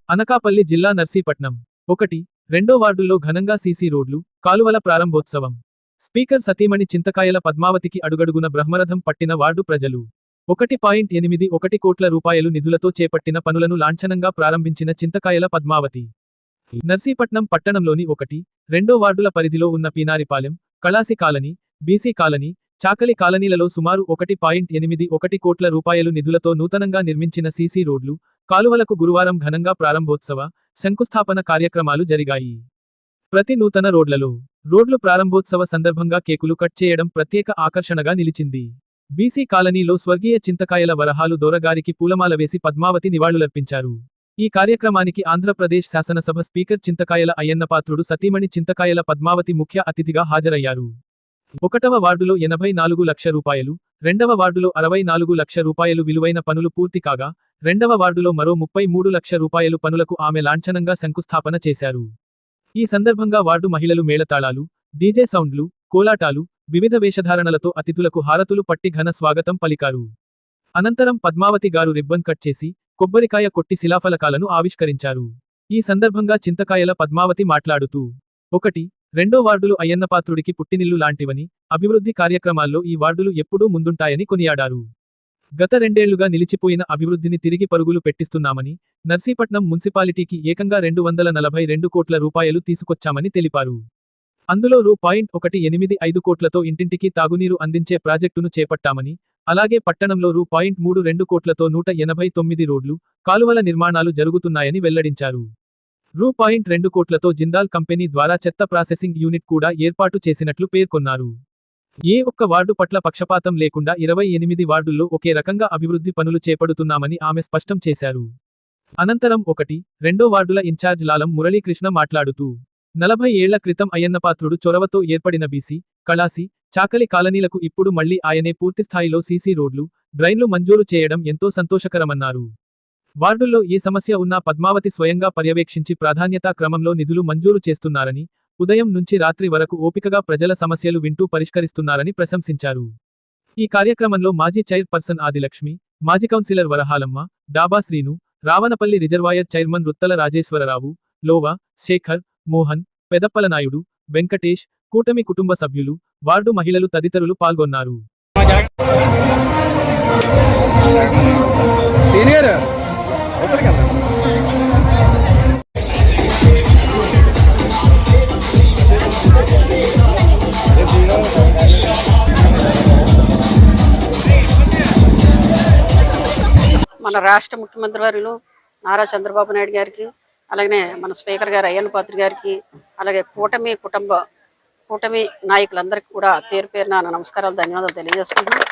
అనకాపల్లి జిల్లా నర్సీపట్నం 1, 2 వార్డుల్లో ఘనంగా సీసీ రోడ్లు, కాలువల ప్రారంభోత్సవం. స్పీకర్ సతీమణి చింతకాయల పద్మావతికి అడుగడుగున బ్రహ్మరథం పట్టిన వార్డు ప్రజలు. 1.81 కోట్ల రూపాయలు నిధులతో చేపట్టిన పనులను లాంఛనంగా ప్రారంభించిన చింతకాయల పద్మావతి. నర్సీపట్నం పట్టణంలోని 1, 2 వార్డుల పరిధిలో ఉన్న పీనారిపాలెం, కళాసి కాలనీ, బీసీ కాలనీ, చాకలి కాలనీలలో సుమారు 1.81 కోట్ల రూపాయలు నిధులతో నూతనంగా నిర్మించిన సీసీ రోడ్లు, కాలువలకు గురువారం ఘనంగా ప్రారంభోత్సవ, శంకుస్థాపన కార్యక్రమాలు జరిగాయి. ప్రతి నూతన రోడ్లు ప్రారంభోత్సవ సందర్భంగా కేకులు కట్ చేయడం ప్రత్యేక ఆకర్షణగా నిలిచింది. బీసీ కాలనీలో స్వర్గీయ చింతకాయల వరహాలు దొరగారికి పూలమాల వేసి పద్మావతి నివాళులర్పించారు. ఈ కార్యక్రమానికి ఆంధ్రప్రదేశ్ శాసనసభ స్పీకర్ చింతకాయల అయ్యన్నపాత్రుడు సతీమణి చింతకాయల పద్మావతి ముఖ్య అతిథిగా హాజరయ్యారు. 1వ వార్డులో 84 లక్ష రూపాయలు, 2వ వార్డులో 64 లక్ష రూపాయలు విలువైన పనులు పూర్తి కాగా, 2వ వార్డులో మరో 33 లక్ష రూపాయలు పనులకు ఆమె లాంఛనంగా శంకుస్థాపన చేశారు. ఈ సందర్భంగా వార్డు మహిళలు మేళతాళాలు, డీజే సౌండ్లు, కోలాటాలు, వివిధ వేషధారణలతో అతిథులకు హారతులు పట్టి ఘన స్వాగతం పలికారు. అనంతరం పద్మావతి గారు రిబ్బన్ కట్ చేసి, కొబ్బరికాయ కొట్టి శిలాఫలకాలను ఆవిష్కరించారు. ఈ సందర్భంగా చింతకాయల పద్మావతి మాట్లాడుతూ 1, 2 వార్డులు అయ్యన్నపాత్రుడికి పుట్టినిల్లు లాంటివని, అభివృద్ధి కార్యక్రమాల్లో ఈ వార్డులు ఎప్పుడూ ముందుంటాయని కొనియాడారు. గత 2 ఏళ్లుగా నిలిచిపోయిన అభివృద్ధిని తిరిగి పరుగులు పెట్టిస్తున్నామని, నర్సీపట్నం మున్సిపాలిటీకి ఏకంగా 242 కోట్ల రూపాయలు తీసుకొచ్చామని తెలిపారు. అందులో రూ.185 కోట్లతో ఇంటింటికి తాగునీరు అందించే ప్రాజెక్టును చేపట్టామని, అలాగే పట్టణంలో రూ.32 కోట్లతో 189 రోడ్లు, కాలువల నిర్మాణాలు జరుగుతున్నాయని వెల్లడించారు. రూ.2 కోట్లతో జిందాల్ కంపెనీ ద్వారా చెత్త ప్రాసెసింగ్ యూనిట్ కూడా ఏర్పాటు చేసినట్లు పేర్కొన్నారు. ఏ ఒక్క వార్డు పట్ల పక్షపాతం లేకుండా 28 వార్డుల్లో ఒకే రకంగా అభివృద్ధి పనులు చేపడుతున్నామని ఆమె స్పష్టం చేశారు. అనంతరం 1, 2 వార్డుల ఇన్ఛార్జ్ లాలం మురళీకృష్ణ మాట్లాడుతూ 40 ఏళ్ల క్రితం అయ్యన్నపాత్రుడు చొరవతో ఏర్పడిన బీసీ, కళాసి, చాకలి కాలనీలకు ఇప్పుడు మళ్లీ ఆయనే పూర్తిస్థాయిలో సీసీ రోడ్లు, డ్రైన్లు మంజూరు చేయడం ఎంతో సంతోషకరమన్నారు. వార్డుల్లో ఏ సమస్య ఉన్నా పద్మావతి స్వయంగా పర్యవేక్షించి ప్రాధాన్యతా క్రమంలో నిధులు మంజూరు చేస్తున్నారని, ఉదయం నుంచి రాత్రి వరకు ఓపికగా ప్రజల సమస్యలు వింటూ పరిష్కరిస్తున్నారని ప్రశంసించారు. ఈ కార్యక్రమంలో మాజీ చైర్పర్సన్ ఆదిలక్ష్మి, మాజీ కౌన్సిలర్ వరహాలమ్మ, డాబా శ్రీను, రావనపల్లి రిజర్వాయర్ చైర్మన్ రుత్తల రాజేశ్వరరావు, లోవా, శేఖర్, మోహన్, పెదప్పలనాయుడు, వెంకటేష్, కూటమి కుటుంబ సభ్యులు, వార్డు మహిళలు తదితరులు పాల్గొన్నారు. మన రాష్ట్ర ముఖ్యమంత్రి వర్యులు నారా చంద్రబాబు నాయుడు గారికి, అలాగే మన స్పీకర్ గారు అయ్యన్నపాత్రి గారికి, అలాగే కూటమి నాయకులందరికీ కూడా పేరు పేరున నమస్కారాలు, ధన్యవాదాలు తెలియజేస్తున్నాను.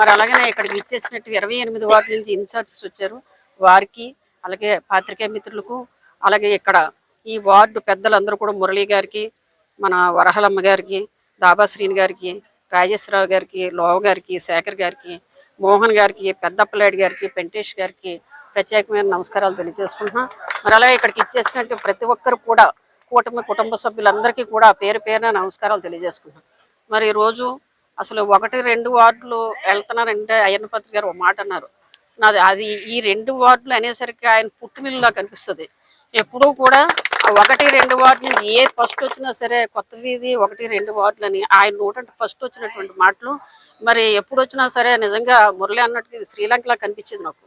మరి అలాగనే ఇక్కడికి ఇచ్చేసినట్టు 28 వార్డు నుంచి ఇన్ఛార్జెస్ వచ్చారు. వారికి, అలాగే పాత్రికేయ మిత్రులకు, అలాగే ఇక్కడ ఈ వార్డు పెద్దలందరూ కూడా మురళి గారికి, మన వరహలమ్మ గారికి, దాబా శ్రీని గారికి, రాజేశ్వరరావు గారికి, లోవ గారికి, శేఖర్ గారికి, మోహన్ గారికి, పెద్దప్పలాడి గారికి, వెంకటేష్ గారికి ప్రత్యేకమైన నమస్కారాలు తెలియజేసుకుంటున్నాం. మరి అలాగే ఇక్కడికి ఇచ్చేసినట్టు ప్రతి ఒక్కరు కూడా కూటమి కుటుంబ సభ్యులందరికీ కూడా పేరు పేరున నమస్కారాలు తెలియజేసుకుంటున్నాం. మరి ఈరోజు అసలు 1, 2 వార్డులు వెళ్తున్నారంటే అయ్యన్నపాత్రి గారు ఒక మాట అన్నారు. అది ఈ 2 వార్డులు అనేసరికి ఆయన పుట్టినిల్లులా కనిపిస్తుంది. ఎప్పుడూ కూడా 1, 2 వార్డులు నుంచి ఏ ఫస్ట్ వచ్చినా సరే కొత్త వీధి 1, 2 వార్డులు అని ఆయన నోటంటే ఫస్ట్ వచ్చినటువంటి మాటలు మరి ఎప్పుడు వచ్చినా సరే నిజంగా మురళి అన్నట్టుగా ఇది శ్రీలంకలా కనిపించింది నాకు.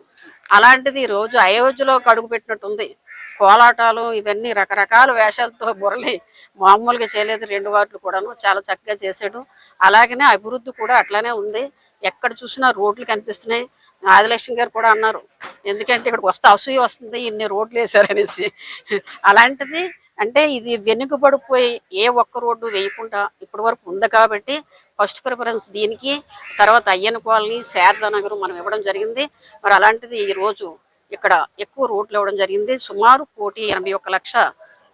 అలాంటిది రోజు అయోధ్యలోకి అడుగు పెట్టినట్టుంది. కోలాటాలు ఇవన్నీ రకరకాల వేషాలతో మురళి మామూలుగా చేయలేదు. 2 వార్డులు కూడాను చాలా చక్కగా చేశాడు. అలాగనే అభివృద్ధి కూడా అట్లానే ఉంది. ఎక్కడ చూసినా రోడ్లు కనిపిస్తున్నాయి. ఆదిలక్ష్మి గారు కూడా అన్నారు, ఎందుకంటే ఇక్కడికి వస్తే అసూయ వస్తుంది ఇన్ని రోడ్లు వేశారనేసి. అలాంటిది అంటే ఇది వెనుకబడిపోయి ఏ ఒక్క రోడ్డు వేయకుండా ఇప్పటి వరకు ఉంది కాబట్టి ఫస్ట్ ప్రిఫరెన్స్ దీనికి, తర్వాత అయ్యన్న కాలనీ, శారదా నగర్ మనం ఇవ్వడం జరిగింది. మరి అలాంటిది ఈరోజు ఇక్కడ ఎక్కువ రోడ్లు ఇవ్వడం జరిగింది. సుమారు 1,81,00,000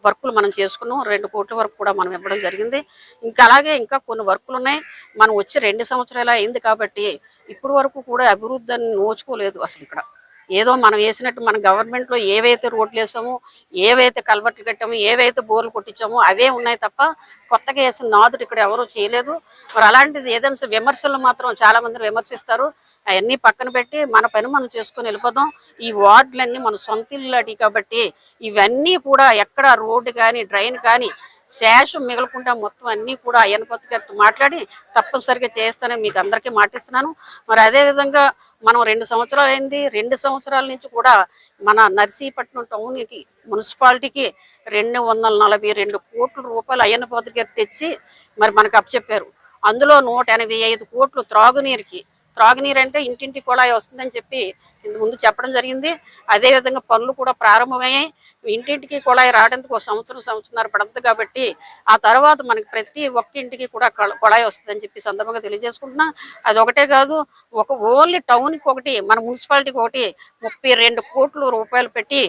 వర్కులు మనం చేసుకున్నాం. 2 కోట్ల వరకు కూడా మనం ఇవ్వడం జరిగింది. ఇంకా కొన్ని వర్కులు ఉన్నాయి. మనం వచ్చి 2 సంవత్సరాలు అయింది కాబట్టి ఇప్పటి వరకు కూడా అభివృద్ధి అని నోచుకోలేదు. అసలు ఇక్కడ ఏదో మనం వేసినట్టు మన గవర్నమెంట్లో ఏవైతే రోడ్లు వేసామో, ఏవైతే కల్వర్ట్లు కట్టామో, ఏవైతే బోర్లు కొట్టించామో అవే ఉన్నాయి తప్ప కొత్తగా వేసిన నాదుడు ఇక్కడ ఎవరూ చేయలేదు. మరి అలాంటిది ఏదైనా విమర్శలు మాత్రం చాలా మంది విమర్శిస్తారు. అవన్నీ పక్కన పెట్టి మన పని మనం చేసుకొని వెళ్ళిపోదాం. ఈ వార్డులన్నీ మన సొంత ఇల్లు కాబట్టి ఇవన్నీ కూడా ఎక్కడ రోడ్డు కానీ డ్రైన్ కానీ శేషం మిగలకుండా మొత్తం అన్నీ కూడా అయ్యన్నపాత్రి గారితో మాట్లాడి తప్పనిసరిగా చేస్తానని మీకు అందరికీ మాటిస్తున్నాను. మరి అదేవిధంగా మనం 2 సంవత్సరాలు అయింది. 2 సంవత్సరాల నుంచి కూడా మన నర్సీపట్నం టౌన్కి మున్సిపాలిటీకి 242 కోట్ల రూపాయలు అయ్యన్నపాత్రి గారు తెచ్చి మరి మనకు అప్పచెప్పారు. అందులో 185 కోట్లు త్రాగునీరు అంటే ఇంటింటి కుళాయి వస్తుందని చెప్పి ఇంతకు ముందు చెప్పడం జరిగింది. అదేవిధంగా పనులు కూడా ప్రారంభమయ్యాయి. ఇంటింటికి కుళాయి రావడానికి ఒక సంవత్సరంన్నర పడుతుంది కాబట్టి ఆ తర్వాత మనకి ప్రతి ఒక్క ఇంటికి కూడా కుళాయి వస్తుందని చెప్పి సందర్భంగా తెలియజేసుకుంటున్నా. అది ఒకటే కాదు, ఓన్లీ టౌన్కి ఒకటి మన మున్సిపాలిటీకి ఒకటి 32 కోట్ల రూపాయలు పెట్టి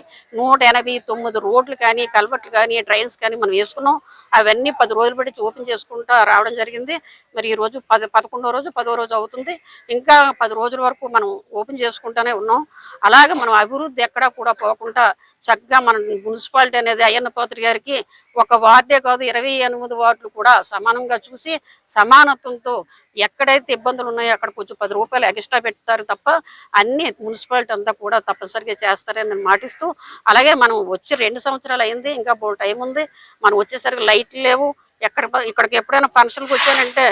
189 రోడ్లు కానీ కల్వర్ట్లు కానీ డ్రైన్స్ కానీ మనం వేసుకున్నాం. అవన్నీ 10 రోజులు పెట్టి ఓపెన్ చేసుకుంటా రావడం జరిగింది. మరి ఈ రోజు 11వ రోజు 10వ రోజు అవుతుంది. ఇంకా 10 రోజుల వరకు మనం ఓపెన్ చేసుకుంటానే ఉన్నాం. అలాగే మనం అభివృద్ధి ఎక్కడా కూడా పోకుండా చక్కగా మన మున్సిపాలిటీ అనేది అయ్యన్నపాత్రి గారికి ఒక వార్డే కాదు 28 వార్డులు కూడా సమానంగా చూసి సమానత్వంతో ఎక్కడైతే ఇబ్బందులు ఉన్నాయో అక్కడ కొంచెం 10 రూపాయలు ఎక్స్ట్రా పెడతారు తప్ప అన్ని మున్సిపాలిటీ అంతా కూడా తప్పనిసరిగా చేస్తారని నేను మాటిస్తూ, అలాగే మనం వచ్చి 2 సంవత్సరాలు అయింది, ఇంకా బోల్ టైం ఉంది. మనం వచ్చేసరికి లైట్లు లేవు. ఇక్కడికి ఎప్పుడైనా ఫంక్షన్కి వచ్చానంటే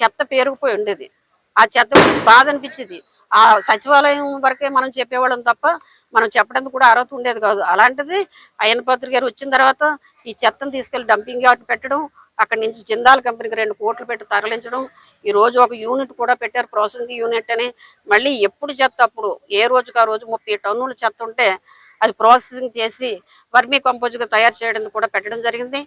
చెత్త పేరుకుపోయి ఉండేది. ఆ చెత్త బాధ అనిపించింది. ఆ సచివాలయం వరకే మనం చెప్పేవాళ్ళం తప్ప మనం చెప్పడానికి కూడా అర్హత ఉండేది కాదు. అలాంటిది అయ్యన్నపాత్రి గారు వచ్చిన తర్వాత ఈ చెత్తను తీసుకెళ్లి డంపింగ్ యార్డ్ పెట్టడం, అక్కడి నుంచి జిందాల్ కంపెనీకి 2 కోట్లు పెట్టి తరలించడం, ఈ రోజు ఒక యూనిట్ కూడా పెట్టారు, ప్రాసెసింగ్ యూనిట్ అని. మళ్ళీ ఎప్పుడు చెత్త అప్పుడు ఏ రోజుకి ఆ రోజు 30 టన్నుల చెత్త ఉంటే అది ప్రాసెసింగ్ చేసి వర్మీ కంపోజ్గా తయారు చేయడానికి కూడా పెట్టడం జరిగింది.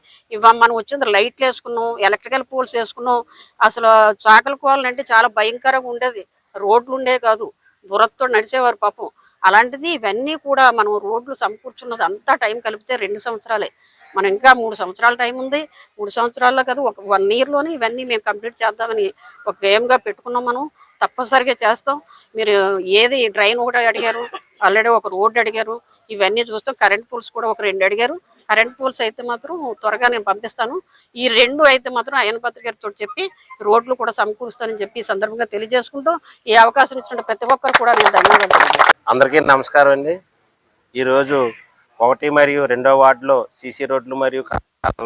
మనం వచ్చింది లైట్లు వేసుకున్నాం, ఎలక్ట్రికల్ పోల్స్ వేసుకున్నాం. అసలు చాకలి కోవాలంటే చాలా భయంకరంగా ఉండేది. రోడ్లు ఉండే కాదు, దూరత్తో నడిచేవారు పాపం. అలాంటిది ఇవన్నీ కూడా మనం రోడ్లు సమకూర్చున్నది అంతా టైం కలిపితే 2 సంవత్సరాలే. మనం ఇంకా 3 సంవత్సరాల టైం ఉంది. 3 సంవత్సరాల్లో కాదు, ఒక 1 ఇయర్లోనే ఇవన్నీ మేము కంప్లీట్ చేద్దామని ఒక గేమ్గా పెట్టుకున్నాం. మనం తప్పనిసరిగా చేస్తాం. మీరు ఏది డ్రైన్ ఒకటి అడిగారు, ఆల్రెడీ ఒక రోడ్డు అడిగారు, ఇవన్నీ చూస్తాం. కరెంట్ పోల్స్ కూడా ఒక 2 అడిగారు. కరెంట్ పోల్స్ అయితే మాత్రం త్వరగా నేను పంపిస్తాను. ఈ 2 అయితే మాత్రం అయ్యన్నపాత్రి గారితో చెప్పి రోడ్లు కూడా సమకూరుస్తానని చెప్పి ఈ సందర్భంగా తెలియజేసుకుంటూ ఈ అవకాశం ఇచ్చిన ప్రతి ఒక్కరు కూడా నేను ధన్యవాదాలు. అందరికీ నమస్కారం అండి. ఈరోజు 1 మరియు 2వ వార్డులో సీసీ రోడ్లు మరియు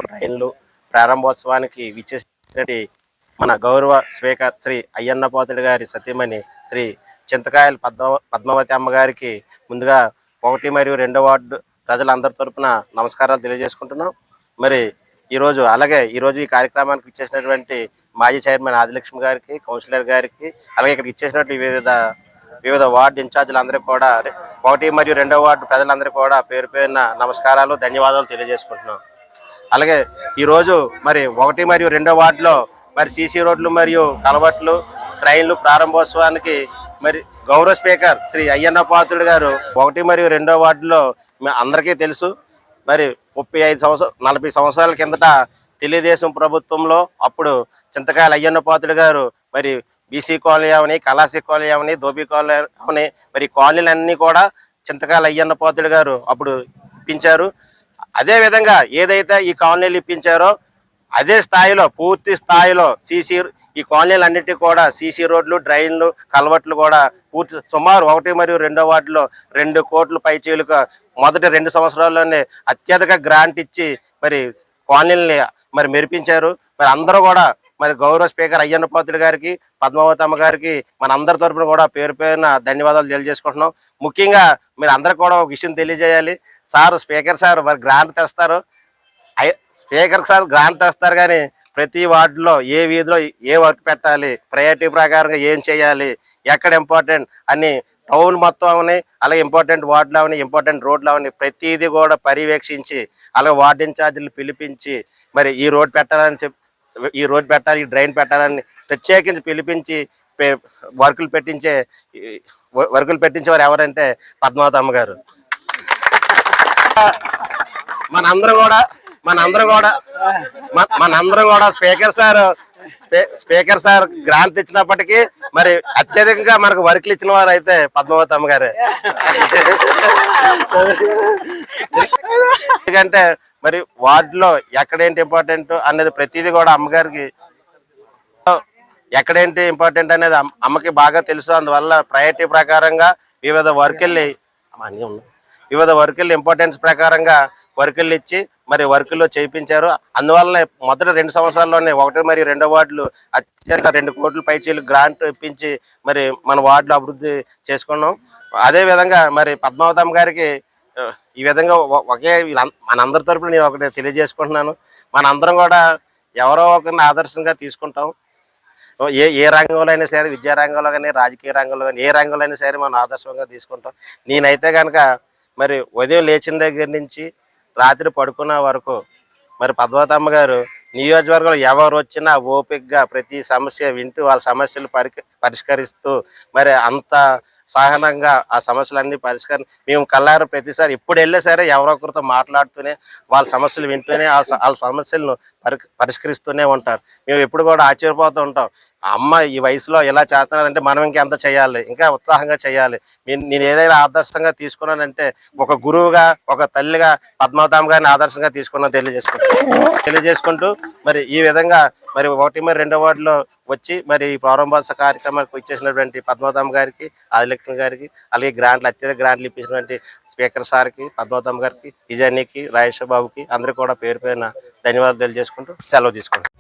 డ్రైన్లు ప్రారంభోత్సవానికి విచ్చేసినటువంటి మన గౌరవ స్పీకర్ శ్రీ అయ్యన్నపాత్రుడు గారి సతీమణి శ్రీ చింతకాయల పద్మావతి అమ్మగారికి ముందుగా 1 మరియు 2వ వార్డు ప్రజలందరి తరపున నమస్కారాలు తెలియజేసుకుంటున్నాం. మరి అలాగే ఈరోజు ఈ కార్యక్రమానికి ఇచ్చేసినటువంటి మాజీ చైర్మన్ ఆదిలక్ష్మి గారికి, కౌన్సిలర్ గారికి, అలాగే ఇక్కడికి ఇచ్చేసినటువంటి వివిధ వార్డు ఇన్ఛార్జీలందరికీ కూడా 1 మరియు 2వ వార్డు ప్రజలందరికీ కూడా పేరు పేరున నమస్కారాలు, ధన్యవాదాలు తెలియజేసుకుంటున్నాం. అలాగే ఈరోజు మరి 1 మరియు 2వ వార్డులో మరి సీసీ రోడ్లు మరియు కలవట్లు ట్రైన్లు ప్రారంభోత్సవానికి మరి గౌరవ స్పీకర్ శ్రీ అయ్యన్నపాత్రుడు గారు 1 మరియు 2వ వార్డులో అందరికీ తెలుసు. మరి 40 సంవత్సరాల కిందట తెలుగుదేశం ప్రభుత్వంలో అప్పుడు చింతకాయల అయ్యన్నపాత్రుడు గారు మరి బీసీ కాలనీ అవని, కళాశీ కాలనీ అవని, దోబీ కాలనీ అవని, మరి కాలనీలన్నీ కూడా చింతకాయల అయ్యన్నపాత్రుడు గారు అప్పుడు ఇప్పించారు. అదే విధంగా ఏదైతే ఈ కాలనీలు ఇప్పించారో అదే స్థాయిలో పూర్తి స్థాయిలో ఈ కాలనీలన్నిటికీ కూడా సీసీ రోడ్లు, డ్రైన్లు, కల్వర్ట్లు కూడా పూర్తి సుమారు 1 మరియు 2వ వార్డులో 2 కోట్ల పైచీలుగా మొదటి 2 సంవత్సరాల్లోనే అత్యధిక గ్రాంట్ ఇచ్చి మరి కాలనీలని మరి మెరిపించారు. మరి అందరూ కూడా మరి గౌరవ స్పీకర్ అయ్యన్నపాత్రుడు గారికి, పద్మావతి అమ్మ గారికి మన అందరి తరపున కూడా పేరు పేరున ధన్యవాదాలు తెలియజేసుకుంటున్నాం. ముఖ్యంగా మీరు అందరికి కూడా ఒక విషయం తెలియజేయాలి. స్పీకర్ సార్ మరి గ్రాంట్ తెస్తారు, స్పీకర్ సార్ గ్రాంట్ తెస్తారు, కానీ ప్రతి వార్డులో ఏ వీధిలో ఏ వర్క్ పెట్టాలి, ప్రయారిటీ ప్రకారంగా ఏం చేయాలి, ఎక్కడ ఇంపార్టెంట్ అని టౌన్ మొత్తం అవని, అలాగే ఇంపార్టెంట్ వార్డులు అవని, ఇంపార్టెంట్ రోడ్లు అవని ప్రతిదీ కూడా పర్యవేక్షించి అలాగే వార్డు ఇన్ఛార్జీలు పిలిపించి మరి ఈ రోడ్ పెట్టాలని ఈ డ్రైన్ పెట్టాలని ప్రత్యేకించి పిలిపించి వర్కులు పెట్టించేవారు ఎవరంటే పద్మావతి అమ్మ గారు. మనందరం కూడా స్పీకర్ సార్ గ్రాంట్ ఇచ్చినప్పటికీ మరి అత్యధికంగా మనకు వర్కులు ఇచ్చిన వారు అయితే పద్మావతి అమ్మ గారే. ఎందుకంటే మరి వార్డులో ఎక్కడేంటి ఇంపార్టెంట్ అనేది ప్రతిదీ కూడా అమ్మగారికి ఎక్కడేంటి ఇంపార్టెంట్ అనేది అమ్మకి బాగా తెలుసు. అందువల్ల ప్రయారిటీ ప్రకారంగా వివిధ వర్కులు ఇంపార్టెన్స్ ప్రకారంగా వర్కులు ఇచ్చి మరి వర్కుల్లో చేయించారు. అందువల్లనే మొదటి 2 సంవత్సరాల్లోనే 1 మరియు 2 వార్డులు అత్యంత 2 కోట్ల పైచీలు గ్రాంట్ ఇప్పించి మరి మన వార్డులు అభివృద్ధి చేసుకున్నాం. అదే విధంగా మరి పద్మావతమ్మ గారికి ఈ విధంగా మనందరి తరపున నేను ఒకటి తెలియజేసుకుంటున్నాను. మనందరం కూడా ఎవరో ఒకరిని ఆదర్శంగా తీసుకుంటాం. ఏ రంగంలో అయినా సరే, విద్యా రంగంలో కానీ, రాజకీయ రంగంలో కానీ, ఏ రంగంలో అయినా సరే మనం ఆదర్శంగా తీసుకుంటాం. నేనైతే కనుక మరి ఉదయం లేచిన దగ్గర నుంచి రాత్రి పడుకున్న వరకు మరి పద్మావతమ్మ గారు నియోజకవర్గంలో ఎవరు వచ్చినా ఓపికగా ప్రతి సమస్య వింటూ వాళ్ళ సమస్యలు పరిష్కరిస్తూ మరి అంత సహనంగా ఆ సమస్యలన్నీ మేము కల్లారు ప్రతిసారి ఎప్పుడు వెళ్ళే సరే ఎవరో ఒకరితో మాట్లాడుతూనే వాళ్ళ సమస్యలు వింటూనే వాళ్ళ సమస్యలను పరిష్కరిస్తూనే ఉంటారు. మేము ఎప్పుడు కూడా ఆశ్చర్యపోతూ ఉంటాం. అమ్మ ఈ వయసులో ఎలా చేస్తున్నారంటే మనం ఇంకెంత చేయాలి, ఇంకా ఉత్సాహంగా చేయాలి. నేను ఏదైనా ఆదర్శంగా తీసుకున్నానంటే ఒక గురువుగా, ఒక తల్లిగా పద్మావతమ్మ గారిని ఆదర్శంగా తీసుకున్నాను తెలియజేసుకుంటూ మరి ఈ విధంగా మరి 1 మరియు 2 వార్డులో వచ్చి మరి ఈ ప్రారంభోత్సవ కార్యక్రమానికి వచ్చేసినటువంటి పద్మావతమ్మ గారికి, ఆదిలక్ష్మి గారికి, అలాగే అత్యధిక గ్రాంట్లు ఇప్పించినటువంటి స్పీకర్ సార్కి, పద్మావతమ్మ గారికి, విజయానికి, రాజేశ్వర బాబుకి అందరికీ కూడా పేరు పేరున ధన్యవాదాలు తెలియజేసుకుంటూ సెలవు తీసుకుంటాం.